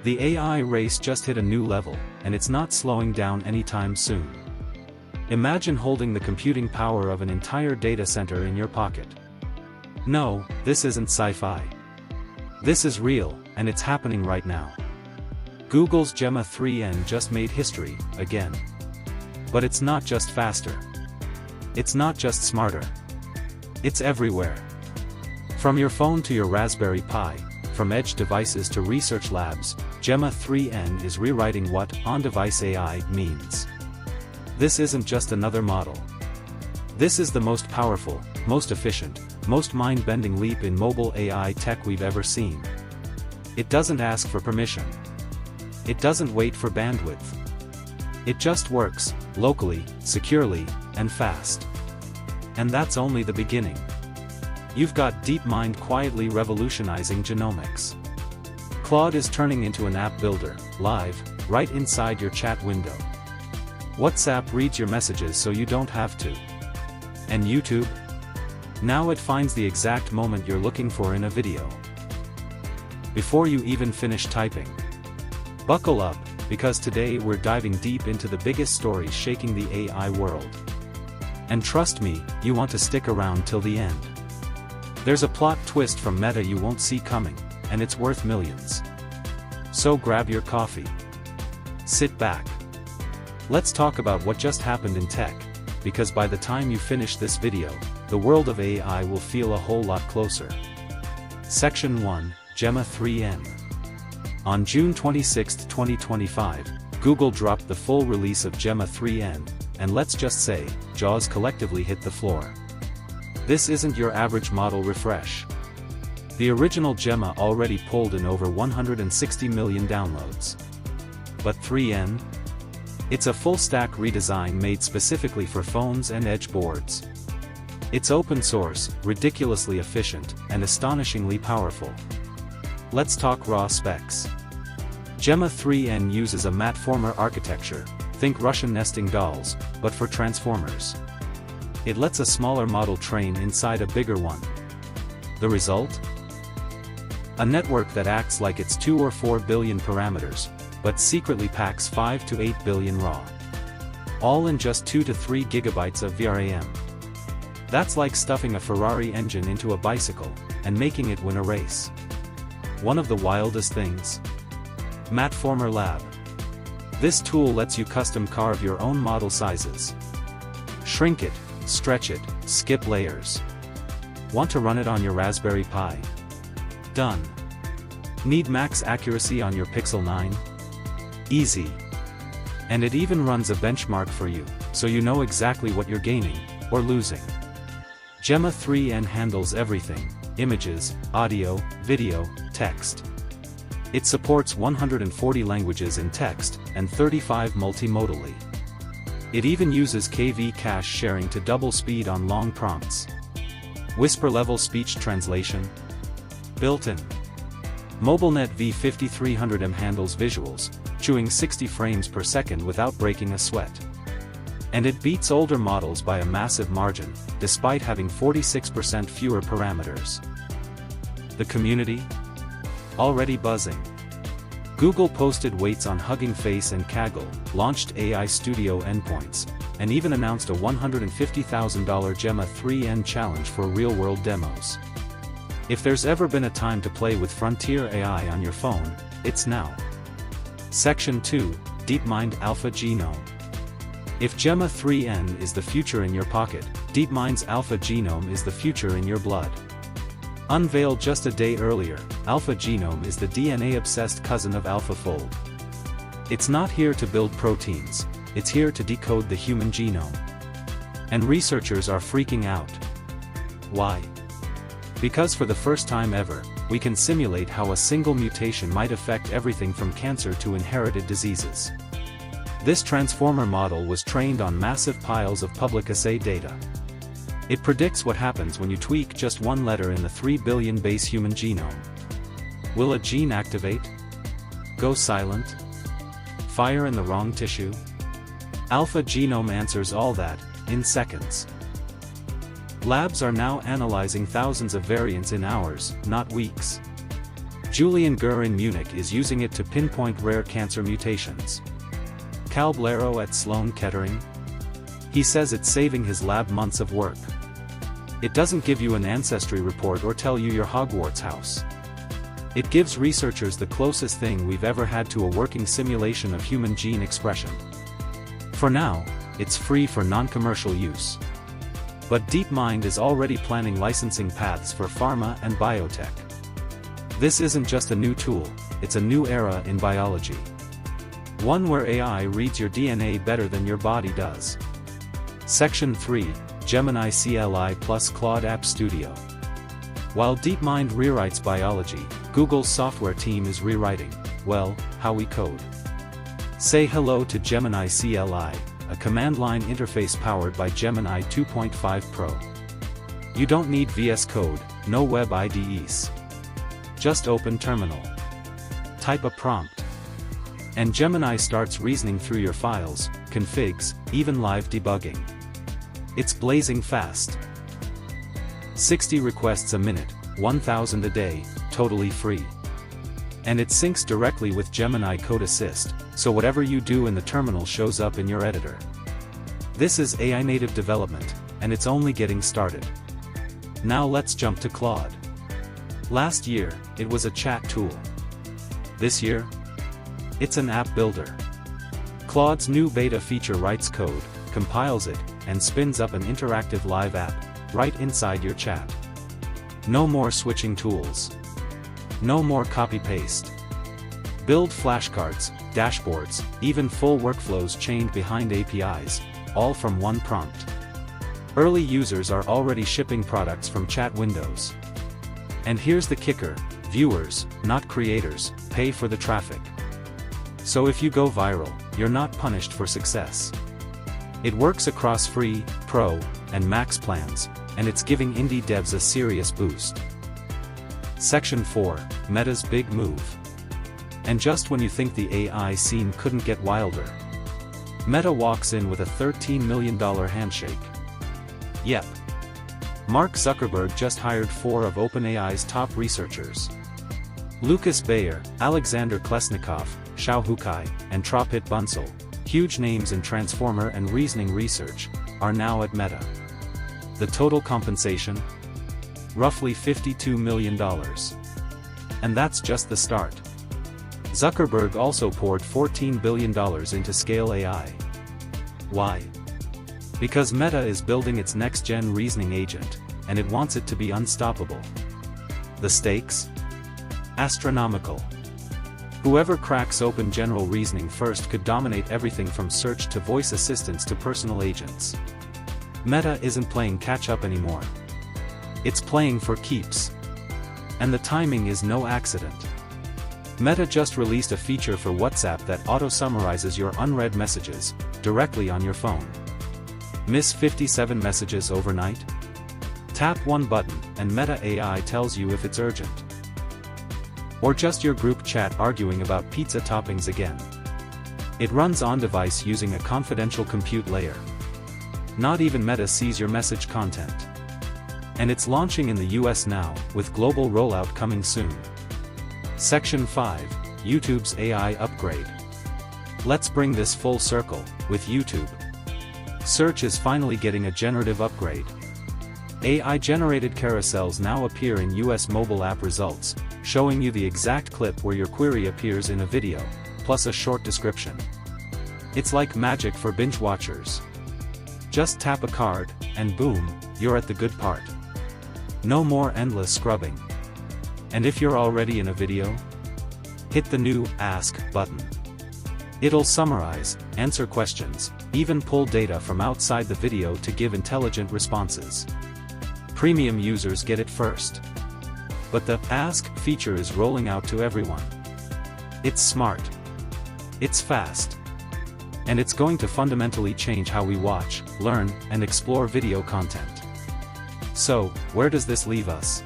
The AI race just hit a new level, and it's not slowing down anytime soon. Imagine holding the computing power of an entire data center in your pocket. No, this isn't sci-fi. This is real, and it's happening right now. Google's Gemma 3N just made history, again. But it's not just faster. It's not just smarter. It's everywhere. From your phone to your Raspberry Pi, from edge devices to research labs, Gemma 3N is rewriting what on-device AI means. This isn't just another model. This is the most powerful, most efficient, most mind-bending leap in mobile AI tech we've ever seen. It doesn't ask for permission. It doesn't wait for bandwidth. It just works, locally, securely, and fast. And that's only the beginning. You've got DeepMind quietly revolutionizing genomics. Claude is turning into an app builder, live, right inside your chat window. WhatsApp reads your messages so you don't have to. And YouTube? Now it finds the exact moment you're looking for in a video. Before you even finish typing. Buckle up, because today we're diving deep into the biggest stories shaking the AI world. And trust me, you want to stick around till the end. There's a plot twist from Meta you won't see coming, and it's worth millions. So grab your coffee. Sit back. Let's talk about what just happened in tech, because by the time you finish this video, the world of AI will feel a whole lot closer. Section 1, Gemma 3N. On June 26, 2025, Google dropped the full release of Gemma 3N, and let's just say, jaws collectively hit the floor. This isn't your average model refresh. The original Gemma already pulled in over 160 million downloads. But 3N? It's a full-stack redesign made specifically for phones and edge boards. It's open source, ridiculously efficient, and astonishingly powerful. Let's talk raw specs. Gemma 3N uses a MatFormer architecture, think Russian nesting dolls, but for transformers. It lets a smaller model train inside a bigger one. The result? A network that acts like it's 2 or 4 billion parameters, but secretly packs 5 to 8 billion raw. All in just 2 to 3 gigabytes of VRAM. That's like stuffing a Ferrari engine into a bicycle, and making it win a race. One of the wildest things? MatFormer Lab. This tool lets you custom carve your own model sizes. Shrink it, stretch it, skip layers. Want to run it on your Raspberry Pi? Done. Need max accuracy on your Pixel 9? Easy. And it even runs a benchmark for you, so you know exactly what you're gaining, or losing. Gemma 3N handles everything: images, audio, video, text. It supports 140 languages in text, and 35 multimodally. It even uses KV cache sharing to double speed on long prompts. Whisper-level speech translation? Built-in. MobileNet V5300M handles visuals, chewing 60 frames per second without breaking a sweat. And it beats older models by a massive margin, despite having 46% fewer parameters. The community? Already buzzing. Google posted weights on Hugging Face and Kaggle, launched AI Studio endpoints, and even announced a $150,000 Gemma 3N challenge for real-world demos. If there's ever been a time to play with frontier AI on your phone, it's now. Section 2, DeepMind Alpha Genome. If Gemma 3N is the future in your pocket, DeepMind's Alpha Genome is the future in your blood. Unveiled just a day earlier, Alpha Genome is the DNA-obsessed cousin of AlphaFold. It's not here to build proteins, it's here to decode the human genome. And researchers are freaking out. Why? Because for the first time ever, we can simulate how a single mutation might affect everything from cancer to inherited diseases. This transformer model was trained on massive piles of public assay data. It predicts what happens when you tweak just one letter in the 3 billion base human genome. Will a gene activate? Go silent? Fire in the wrong tissue? Alpha Genome answers all that, in seconds. Labs are now analyzing thousands of variants in hours, not weeks. Julian Gurr in Munich is using it to pinpoint rare cancer mutations. Cal Blero at Sloan Kettering? He says it's saving his lab months of work. It doesn't give you an ancestry report or tell you your Hogwarts house. It gives researchers the closest thing we've ever had to a working simulation of human gene expression. For now, it's free for non-commercial use. But DeepMind is already planning licensing paths for pharma and biotech. This isn't just a new tool, it's a new era in biology. One where AI reads your DNA better than your body does. Section 3, Gemini CLI plus Claude App Studio. While DeepMind rewrites biology, Google's software team is rewriting, well, how we code. Say hello to Gemini CLI, a command-line interface powered by Gemini 2.5 Pro. You don't need VS Code, no web IDEs. Just open Terminal. Type a prompt. And Gemini starts reasoning through your files, configs, even live debugging. It's blazing fast. 60 requests a minute, 1,000 a day, totally free. And it syncs directly with Gemini Code Assist, so whatever you do in the terminal shows up in your editor. This is AI native development, and it's only getting started. Now let's jump to Claude. Last year, it was a chat tool. This year, it's an app builder. Claude's new beta feature writes code, compiles it, and spins up an interactive live app, right inside your chat. No more switching tools. No more copy-paste. Build flashcards, dashboards, even full workflows chained behind APIs, all from one prompt. Early users are already shipping products from chat windows. And here's the kicker, viewers, not creators, pay for the traffic. So if you go viral, you're not punished for success. It works across free, pro, and max plans, and it's giving indie devs a serious boost. Section 4, Meta's big move. And just when you think the AI scene couldn't get wilder, Meta walks in with a $13 million handshake. Yep. Mark Zuckerberg just hired 4 of OpenAI's top researchers. Lucas Bayer, Alexander Klesnikov, Xiao Hukai, and Tropit Bunsel, huge names in transformer and reasoning research, are now at Meta. The total compensation? Roughly $52 million. And that's just the start. Zuckerberg also poured $14 billion into Scale AI. Why? Because Meta is building its next-gen reasoning agent, and it wants it to be unstoppable. The stakes? Astronomical. Whoever cracks open general reasoning first could dominate everything from search to voice assistants to personal agents. Meta isn't playing catch-up anymore. It's playing for keeps. And the timing is no accident. Meta just released a feature for WhatsApp that auto-summarizes your unread messages, directly on your phone. Miss 57 messages overnight? Tap one button, and Meta AI tells you if it's urgent. Or just your group chat arguing about pizza toppings again. It runs on-device using a confidential compute layer. Not even Meta sees your message content. And it's launching in the US now, with global rollout coming soon. Section 5, YouTube's AI upgrade. Let's bring this full circle, with YouTube. Search is finally getting a generative upgrade. AI-generated carousels now appear in US mobile app results, showing you the exact clip where your query appears in a video, plus a short description. It's like magic for binge watchers. Just tap a card, and boom, you're at the good part. No more endless scrubbing. And if you're already in a video, hit the new Ask button. It'll summarize, answer questions, even pull data from outside the video to give intelligent responses. Premium users get it first. But the Ask feature is rolling out to everyone. It's smart. It's fast. And it's going to fundamentally change how we watch, learn, and explore video content. So, where does this leave us?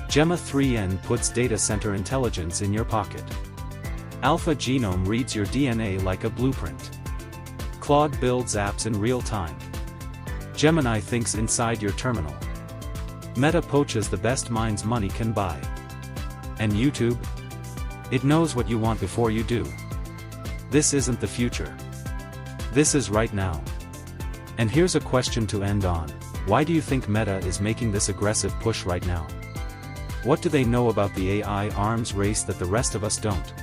Gemma 3N puts data center intelligence in your pocket. Alpha Genome reads your DNA like a blueprint. Claude builds apps in real time. Gemini thinks inside your terminal. Meta poaches the best minds money can buy. And YouTube? It knows what you want before you do. This isn't the future. This is right now. And here's a question to end on. Why do you think Meta is making this aggressive push right now? What do they know about the AI arms race that the rest of us don't?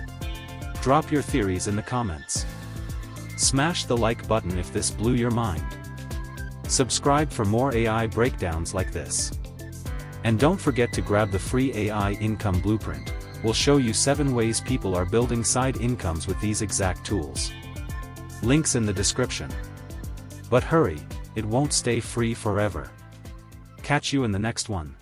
Drop your theories in the comments. Smash the like button if this blew your mind. Subscribe for more AI breakdowns like this. And don't forget to grab the free AI income blueprint. We'll show you 7 ways people are building side incomes with these exact tools. Links in the description. But hurry, it won't stay free forever. Catch you in the next one.